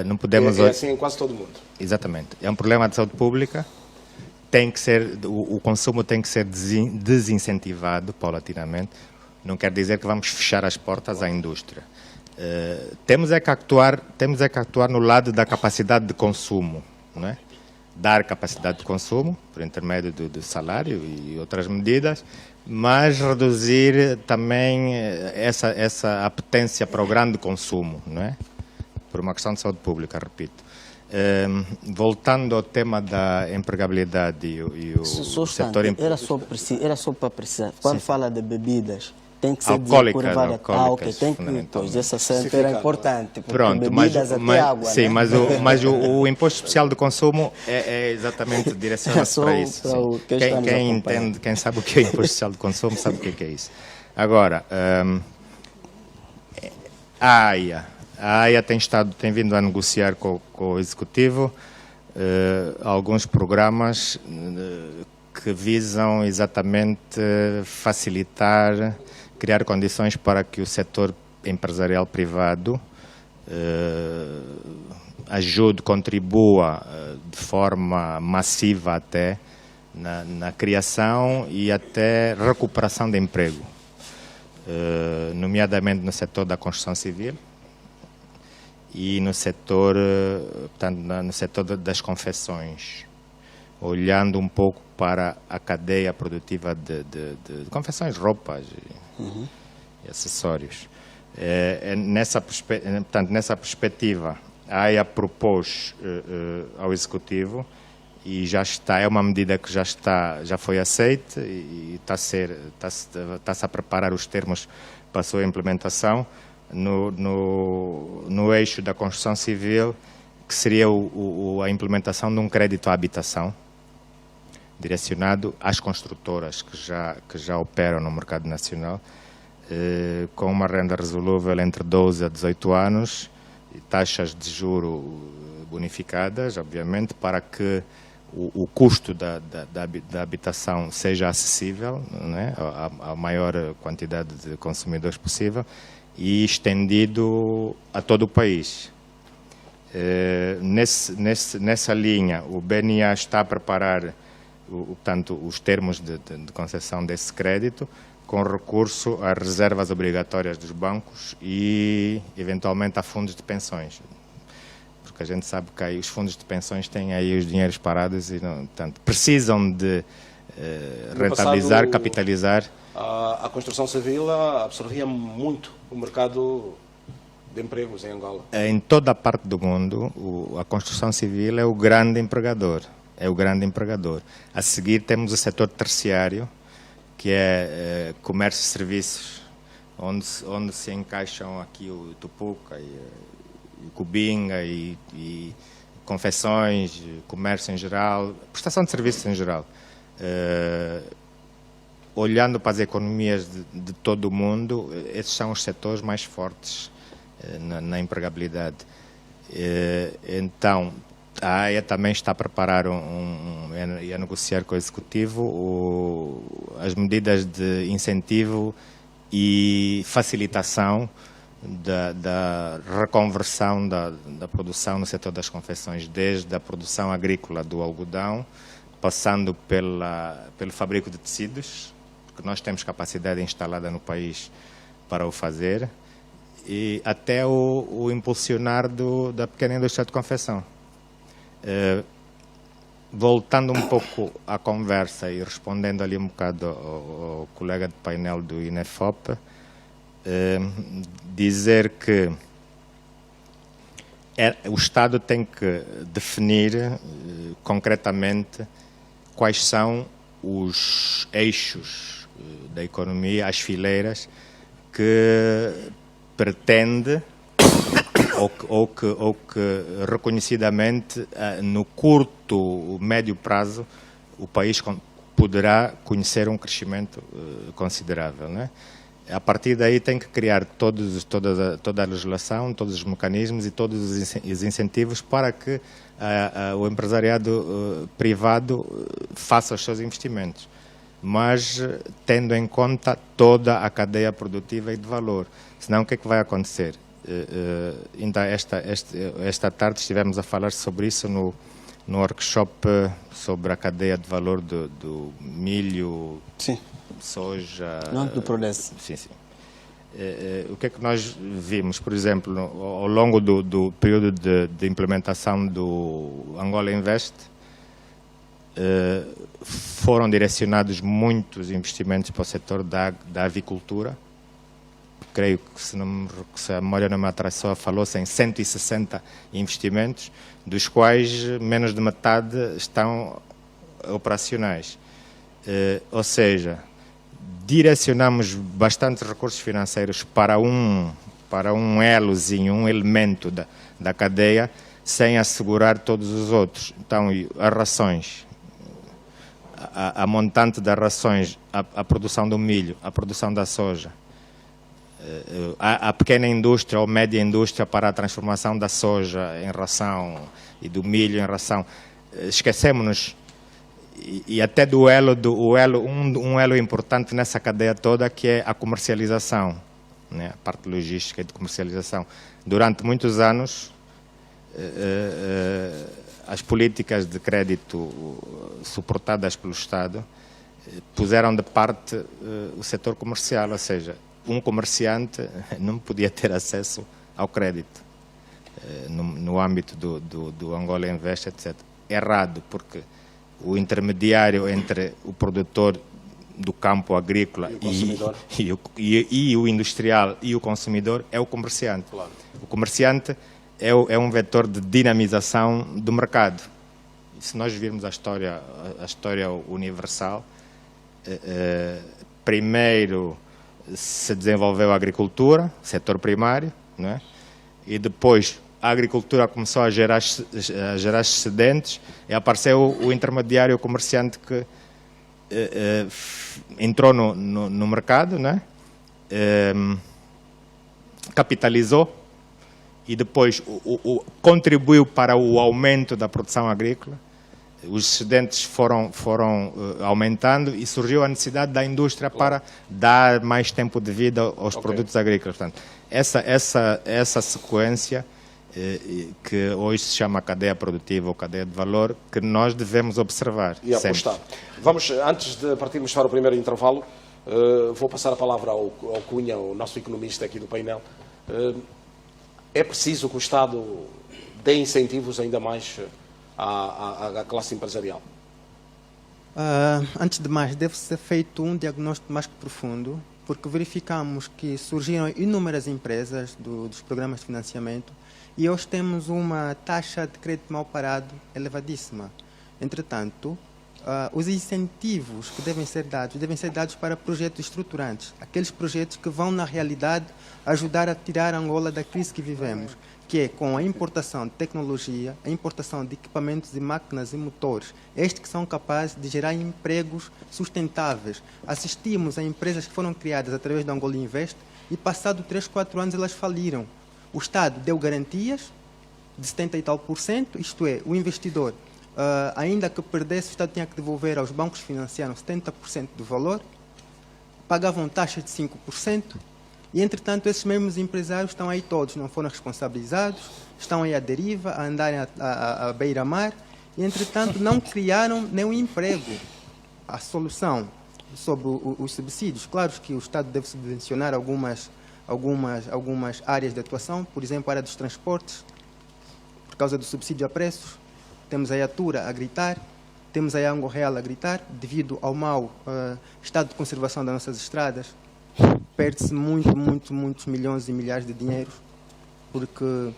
Não podemos... É assim em quase todo mundo. Exatamente. É um problema de saúde pública. Tem que ser, o consumo tem que ser desincentivado paulatinamente. Não quer dizer que vamos fechar as portas à indústria. Temos é que actuar no lado da capacidade de consumo, não é? Dar capacidade de consumo, por intermédio do salário e outras medidas, mas reduzir também essa apetência para o grande consumo, não é? Por uma questão de saúde pública, repito. Voltando ao tema da empregabilidade e o setor... Era só para precisar. Quando fala de bebidas, tem que ser alcoólicas, tem que, pois, esse acento era importante. Pronto, bebidas até água, sim, né? mas o imposto especial de consumo é exatamente direcionado para isso. Quem entende, quem sabe o que é imposto especial de consumo, sabe o que é isso. Agora, a AIA tem vindo a negociar com o Executivo alguns programas que visam exatamente facilitar, criar condições para que o setor empresarial privado ajude, contribua de forma massiva até na criação e até recuperação de emprego, nomeadamente no setor da construção civil e no setor, portanto, no setor das confecções, olhando um pouco para a cadeia produtiva de confecções, roupas e acessórios. Portanto, nessa perspectiva, a AIA propôs ao Executivo, e já está, é uma medida que já foi aceita e está-se a preparar os termos para a sua implementação, no eixo da construção civil, que seria a implementação de um crédito à habitação, direcionado às construtoras que já operam no mercado nacional, com uma renda resolúvel entre 12 a 18 anos, e taxas de juro bonificadas, obviamente, para que o custo da habitação seja acessível, né, à maior quantidade de consumidores possível, e estendido a todo o país. Nessa linha, o BNA está a preparar portanto, os termos de concessão desse crédito, com recurso às reservas obrigatórias dos bancos e, eventualmente, a fundos de pensões. Porque a gente sabe que aí os fundos de pensões têm aí os dinheiros parados e, não, portanto, precisam de rentabilizar, capitalizar. A construção civil absorvia muito o mercado de empregos em Angola. Em toda a parte do mundo, a construção civil é o grande empregador. A seguir temos o setor terciário, que é comércio e serviços, onde se encaixam aqui o Tupuca e Cubinga e confecções, comércio em geral, prestação de serviços em geral. Olhando para as economias de todo o mundo, esses são os setores mais fortes na empregabilidade. Então, a AEA também está a preparar e a negociar com o Executivo as medidas de incentivo e facilitação da reconversão da produção no setor das confecções, desde a produção agrícola do algodão, passando pelo fabrico de tecidos, porque nós temos capacidade instalada no país para o fazer, e até o impulsionar da pequena indústria de confecção. Voltando um pouco à conversa e respondendo ali um bocado ao colega de painel do INEFOP, dizer que o Estado tem que definir concretamente quais são os eixos da economia, as fileiras que pretende ou que reconhecidamente no curto, médio prazo o país poderá conhecer um crescimento considerável, né? A partir daí tem que criar toda a legislação, todos os mecanismos e todos os incentivos para que o empresariado privado faça os seus investimentos, mas tendo em conta toda a cadeia produtiva e de valor. Senão o que é que vai acontecer? Ainda esta tarde estivemos a falar sobre isso no workshop sobre a cadeia de valor do milho, sim, soja... Não, do Prodesse. Sim. O que é que nós vimos, por exemplo, ao longo do período de implementação do Angola Invest, foram direcionados muitos investimentos para o setor da avicultura. Creio que, se a memória não me atrasou, falou-se em 160 investimentos, dos quais menos de metade estão operacionais. Ou seja, direcionamos bastantes recursos financeiros para um elozinho, um elemento da cadeia, sem assegurar todos os outros. Então, as rações, a montante das rações, a produção do milho, a produção da soja, a pequena indústria ou média indústria para a transformação da soja em ração e do milho em ração. Esquecemos-nos e até um elo importante nessa cadeia toda, que é a comercialização, né? A parte logística e de comercialização. Durante muitos anos, as políticas de crédito suportadas pelo Estado puseram de parte o setor comercial, ou seja, um comerciante não podia ter acesso ao crédito no âmbito do Angola Invest, etc. Errado, porque o intermediário entre o produtor do campo agrícola e o industrial e o consumidor é o comerciante. Claro. O comerciante é um vetor de dinamização do mercado. E se nós virmos a história universal, primeiro se desenvolveu a agricultura, setor primário, não é? E depois a agricultura começou a gerar excedentes e apareceu o intermediário, o comerciante que entrou no mercado, né? capitalizou e depois contribuiu para o aumento da produção agrícola. Os excedentes foram aumentando e surgiu a necessidade da indústria para dar mais tempo de vida aos produtos agrícolas. Portanto, essa sequência que hoje se chama cadeia produtiva ou cadeia de valor, que nós devemos observar. E apostar. Vamos, antes de partirmos para o primeiro intervalo, vou passar a palavra ao Cunha, o nosso economista aqui do painel. É preciso que o Estado dê incentivos ainda mais à classe empresarial? Antes de mais, deve ser feito um diagnóstico mais profundo, porque verificamos que surgiram inúmeras empresas dos programas de financiamento e hoje temos uma taxa de crédito mal parado elevadíssima. Entretanto, os incentivos que devem ser dados para projetos estruturantes, aqueles projetos que vão, na realidade, ajudar a tirar Angola da crise que vivemos, que é com a importação de tecnologia, a importação de equipamentos e máquinas e motores, estes que são capazes de gerar empregos sustentáveis. Assistimos a empresas que foram criadas através da Angola Invest e, passado 3, 4 anos, elas faliram. O Estado deu garantias de 70 e tal %, isto é, o investidor, ainda que perdesse, o Estado tinha que devolver aos bancos que financiaram 70% do valor, pagavam taxas de 5%, e, entretanto, esses mesmos empresários estão aí todos, não foram responsabilizados, estão aí à deriva, a andarem à beira-mar, e, entretanto, não criaram nenhum emprego. A solução sobre os subsídios, claro que o Estado deve subvencionar algumas áreas de atuação, por exemplo, a área dos transportes, por causa do subsídio a preços. Temos aí a Tura a gritar, temos aí a Ango Real a gritar, devido ao mau estado de conservação das nossas estradas. Perde-se muitos milhões e milhares de dinheiros, porque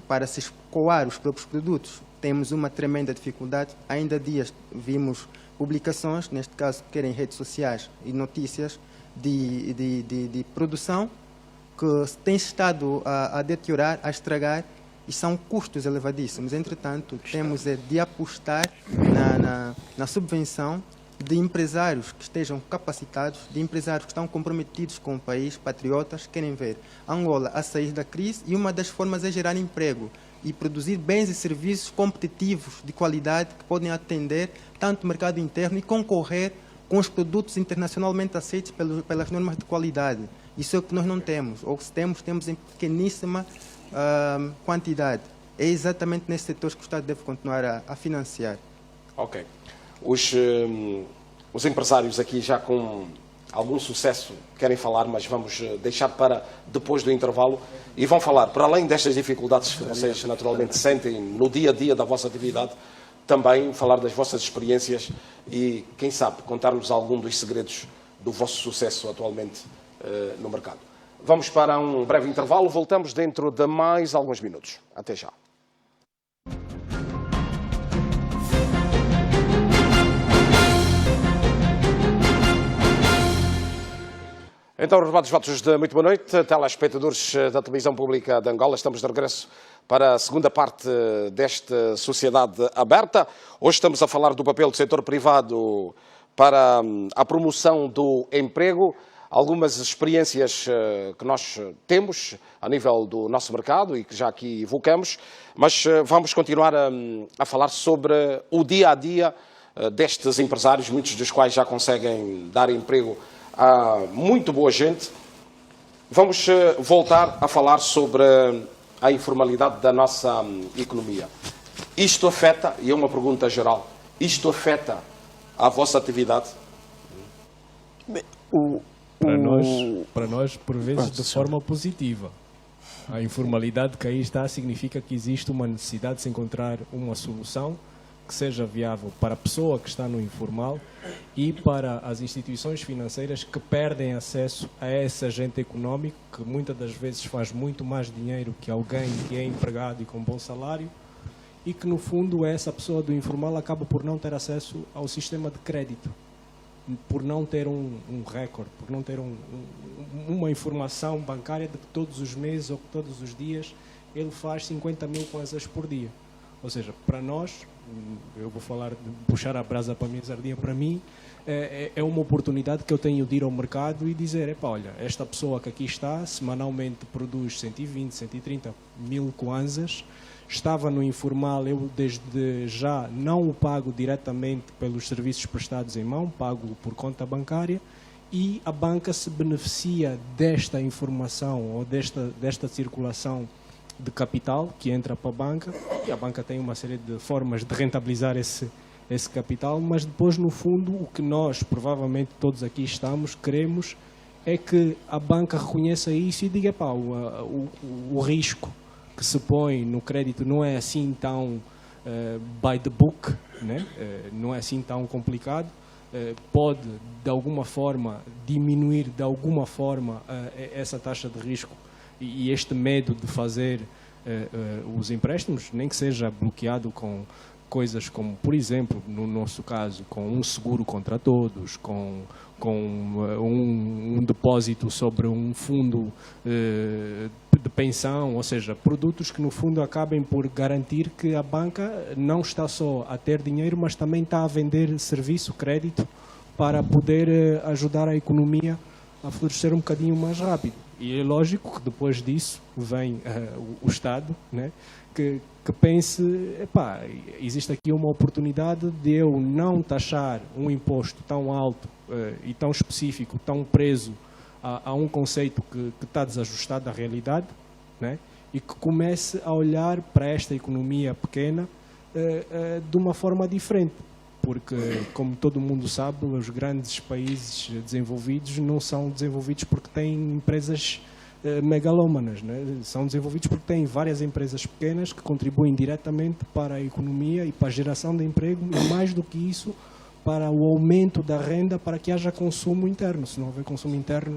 para se escoar os próprios produtos temos uma tremenda dificuldade. Ainda há dias vimos publicações, neste caso quer em redes sociais e notícias, de produção que tem estado a deteriorar, a estragar, e são custos elevadíssimos. Entretanto, temos de apostar na subvenção de empresários que estejam capacitados, de empresários que estão comprometidos com o país, patriotas, que querem ver Angola a sair da crise, e uma das formas é gerar emprego e produzir bens e serviços competitivos, de qualidade, que podem atender tanto o mercado interno e concorrer com os produtos internacionalmente aceitos pelas normas de qualidade. Isso é o que nós não temos, ou se temos em pequeníssima quantidade. É exatamente nesses setores que o Estado deve continuar a financiar. Ok. Os empresários aqui já com algum sucesso querem falar, mas vamos deixar para depois do intervalo, e vão falar, para além destas dificuldades que vocês naturalmente sentem no dia a dia da vossa atividade, também falar das vossas experiências e, quem sabe, contar-nos algum dos segredos do vosso sucesso atualmente no mercado. Vamos para um breve intervalo, voltamos dentro de mais alguns minutos. Até já. Então, renovados votos de muito boa noite, telespectadores da televisão pública de Angola. Estamos de regresso para a segunda parte desta sociedade aberta. Hoje estamos a falar do papel do setor privado para a promoção do emprego, algumas experiências que nós temos a nível do nosso mercado e que já aqui evocamos, mas vamos continuar a falar sobre o dia-a-dia destes empresários, muitos dos quais já conseguem dar emprego a muito boa gente. Vamos voltar a falar sobre a informalidade da nossa economia. Isto afeta, e é uma pergunta geral, isto afeta a vossa atividade? Bem, para nós, por vezes, de forma positiva. A informalidade que aí está significa que existe uma necessidade de se encontrar uma solução que seja viável para a pessoa que está no informal e para as instituições financeiras que perdem acesso a esse agente económico que muitas das vezes faz muito mais dinheiro que alguém que é empregado e com bom salário, e que no fundo essa pessoa do informal acaba por não ter acesso ao sistema de crédito, por não ter um recorde, por não ter uma informação bancária de que todos os meses ou que todos os dias ele faz 50 mil kwanzas por dia. Ou seja, para nós, eu vou falar, puxar a brasa para a minha sardinha, para mim, é uma oportunidade que eu tenho de ir ao mercado e dizer, epá, olha, esta pessoa que aqui está, semanalmente produz 120, 130 mil kwanzas, estava no informal, eu desde já não o pago diretamente pelos serviços prestados em mão, pago por conta bancária, e a banca se beneficia desta informação ou desta circulação de capital que entra para a banca, e a banca tem uma série de formas de rentabilizar esse capital, mas depois, no fundo, o que nós, provavelmente todos aqui queremos é que a banca reconheça isso e diga, pá, o risco que se põe no crédito não é assim tão by the book, né? Não é assim tão complicado, pode, de alguma forma, diminuir de alguma forma essa taxa de risco e este medo de fazer os empréstimos, nem que seja bloqueado com coisas como, por exemplo, no nosso caso, com um seguro contra todos, com um depósito sobre um fundo de pensão, ou seja, produtos que no fundo acabem por garantir que a banca não está só a ter dinheiro, mas também está a vender serviço, crédito, para poder ajudar a economia a florescer um bocadinho mais rápido. E é lógico que depois disso vem o Estado, né, que pense, epá, existe aqui uma oportunidade de eu não taxar um imposto tão alto e tão específico, tão preso a um conceito que está desajustado da realidade, né, e que comece a olhar para esta economia pequena de uma forma diferente. Porque, como todo mundo sabe, os grandes países desenvolvidos não são desenvolvidos porque têm empresas megalómanas, né? São desenvolvidos porque têm várias empresas pequenas que contribuem diretamente para a economia e para a geração de emprego e, mais do que isso, para o aumento da renda, para que haja consumo interno. Se não houver consumo interno,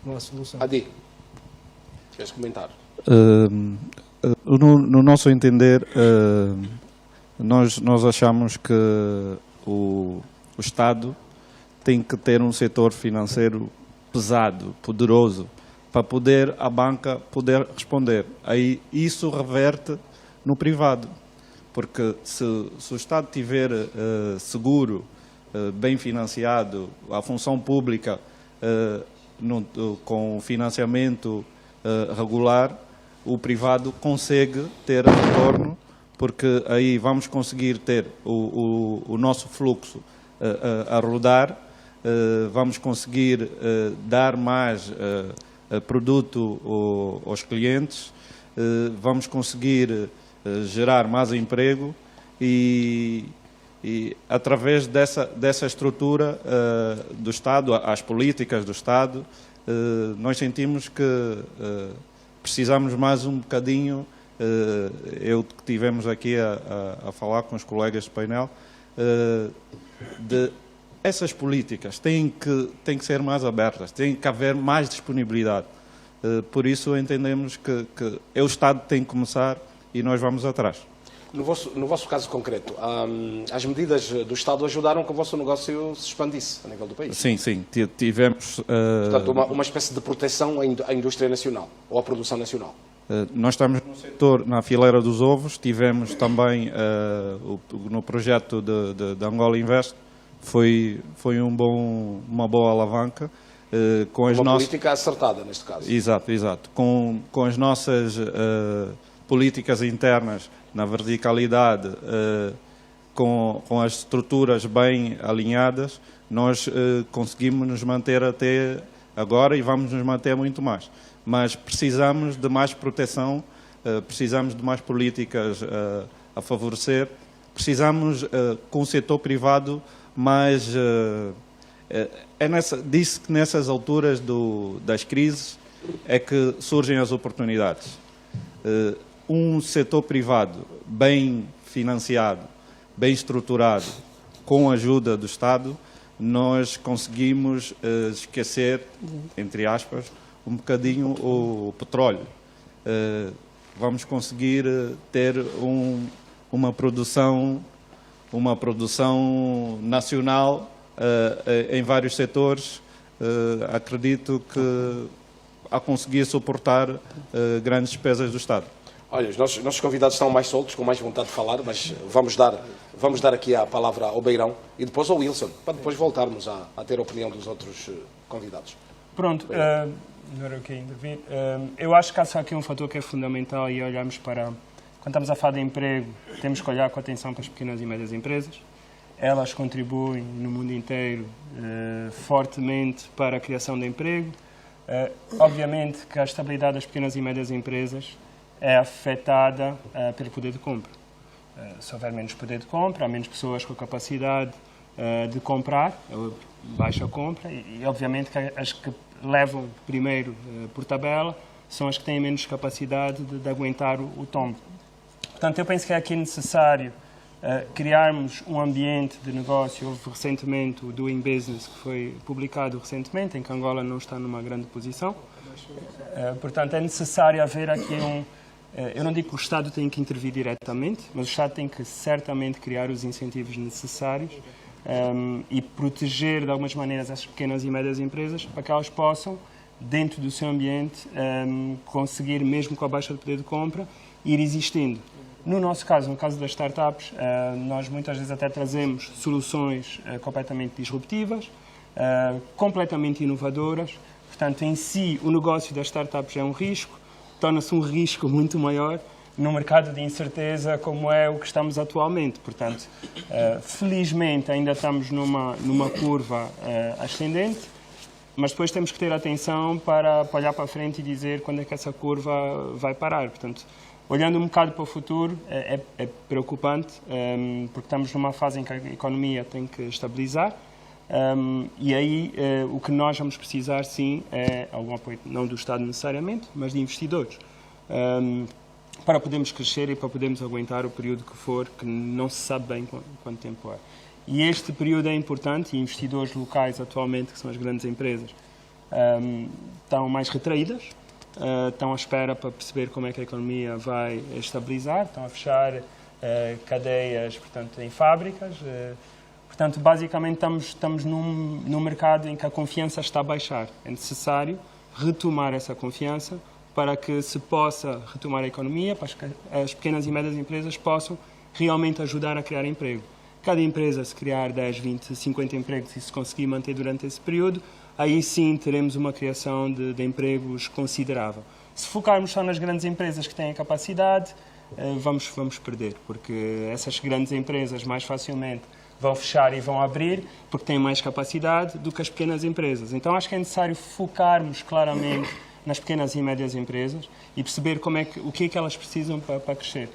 não há solução. Adi, queres comentar? No nosso entender, nós achamos que o Estado tem que ter um setor financeiro pesado, poderoso, para poder a banca poder responder. Aí isso reverte no privado, porque se o Estado tiver seguro, bem financiado, a função pública com financiamento regular, o privado consegue ter retorno, porque aí vamos conseguir ter o nosso fluxo a rodar, vamos conseguir dar mais produto aos clientes, vamos conseguir gerar mais emprego e através dessa estrutura do Estado, as políticas do Estado, nós sentimos que precisamos mais um bocadinho. Eu que tivemos aqui a falar com os colegas do painel, de essas políticas têm que ser mais abertas, tem que haver mais disponibilidade. Por isso entendemos que o Estado tem que começar e nós vamos atrás. No vosso caso concreto, as medidas do Estado ajudaram que o vosso negócio se expandisse a nível do país? Sim, tivemos... Portanto, uma espécie de proteção à indústria nacional, ou à produção nacional. Nós estamos no setor, na fileira dos ovos, tivemos também no projeto de Angola Invest, foi uma boa alavanca. Com as política acertada, neste caso. Exato. Com as nossas políticas internas na verticalidade, com as estruturas bem alinhadas, nós conseguimos nos manter até agora e vamos nos manter muito mais. Mas precisamos de mais proteção, precisamos de mais políticas a favorecer, precisamos com o setor privado mais... Disse que nessas alturas das crises é que surgem as oportunidades. Um setor privado bem financiado, bem estruturado, com a ajuda do Estado, nós conseguimos esquecer, entre aspas, um bocadinho o petróleo. Vamos conseguir ter uma produção nacional em vários setores. Acredito que a conseguir suportar grandes despesas do Estado. Olha, os nossos convidados estão mais soltos, com mais vontade de falar, mas vamos dar aqui a palavra ao Beirão e depois ao Wilson, para depois voltarmos a ter a opinião dos outros convidados. Pronto, não era o que intervir. Eu acho que há só aqui um fator que é fundamental e olharmos para... Quando estamos a falar de emprego, temos que olhar com atenção para as pequenas e médias empresas. Elas contribuem no mundo inteiro fortemente para a criação de emprego. Obviamente que a estabilidade das pequenas e médias empresas é afetada pelo poder de compra. Se houver menos poder de compra, há menos pessoas com a capacidade de comprar, baixa compra, e obviamente que as que levam primeiro por tabela são as que têm menos capacidade de aguentar o tombo. Portanto, eu penso que é aqui necessário criarmos um ambiente de negócio. Houve recentemente o Doing Business, que foi publicado recentemente, em que Angola não está numa grande posição. Portanto, é necessário haver aqui eu não digo que o Estado tem que intervir diretamente, mas o Estado tem que certamente criar os incentivos necessários e proteger de algumas maneiras essas pequenas e médias empresas para que elas possam, dentro do seu ambiente, conseguir, mesmo com a baixa de poder de compra, ir existindo. No nosso caso, no caso das startups, nós muitas vezes até trazemos soluções completamente disruptivas, completamente inovadoras. Portanto, em si, o negócio das startups é um risco, torna-se um risco muito maior no mercado de incerteza como é o que estamos atualmente. Portanto, felizmente ainda estamos numa curva ascendente, mas depois temos que ter atenção para olhar para a frente e dizer quando é que essa curva vai parar. Portanto, olhando um bocado para o futuro, é preocupante, porque estamos numa fase em que a economia tem que estabilizar. E aí o que nós vamos precisar, sim, é algum apoio, não do Estado necessariamente, mas de investidores, para podermos crescer e para podermos aguentar o período que for, que não se sabe bem quanto tempo é. E este período é importante, e investidores locais atualmente, que são as grandes empresas, estão mais retraídas, estão à espera para perceber como é que a economia vai estabilizar, estão a fechar cadeias, portanto, em fábricas. Portanto, basicamente, estamos num mercado em que a confiança está a baixar. É necessário retomar essa confiança para que se possa retomar a economia, para que as pequenas e médias empresas possam realmente ajudar a criar emprego. Cada empresa, se criar 10, 20, 50 empregos e se conseguir manter durante esse período, aí sim teremos uma criação de empregos considerável. Se focarmos só nas grandes empresas que têm a capacidade, vamos perder, porque essas grandes empresas mais facilmente vão fechar e vão abrir porque têm mais capacidade do que as pequenas empresas. Então acho que é necessário focarmos claramente nas pequenas e médias empresas e perceber o que é que elas precisam para crescer.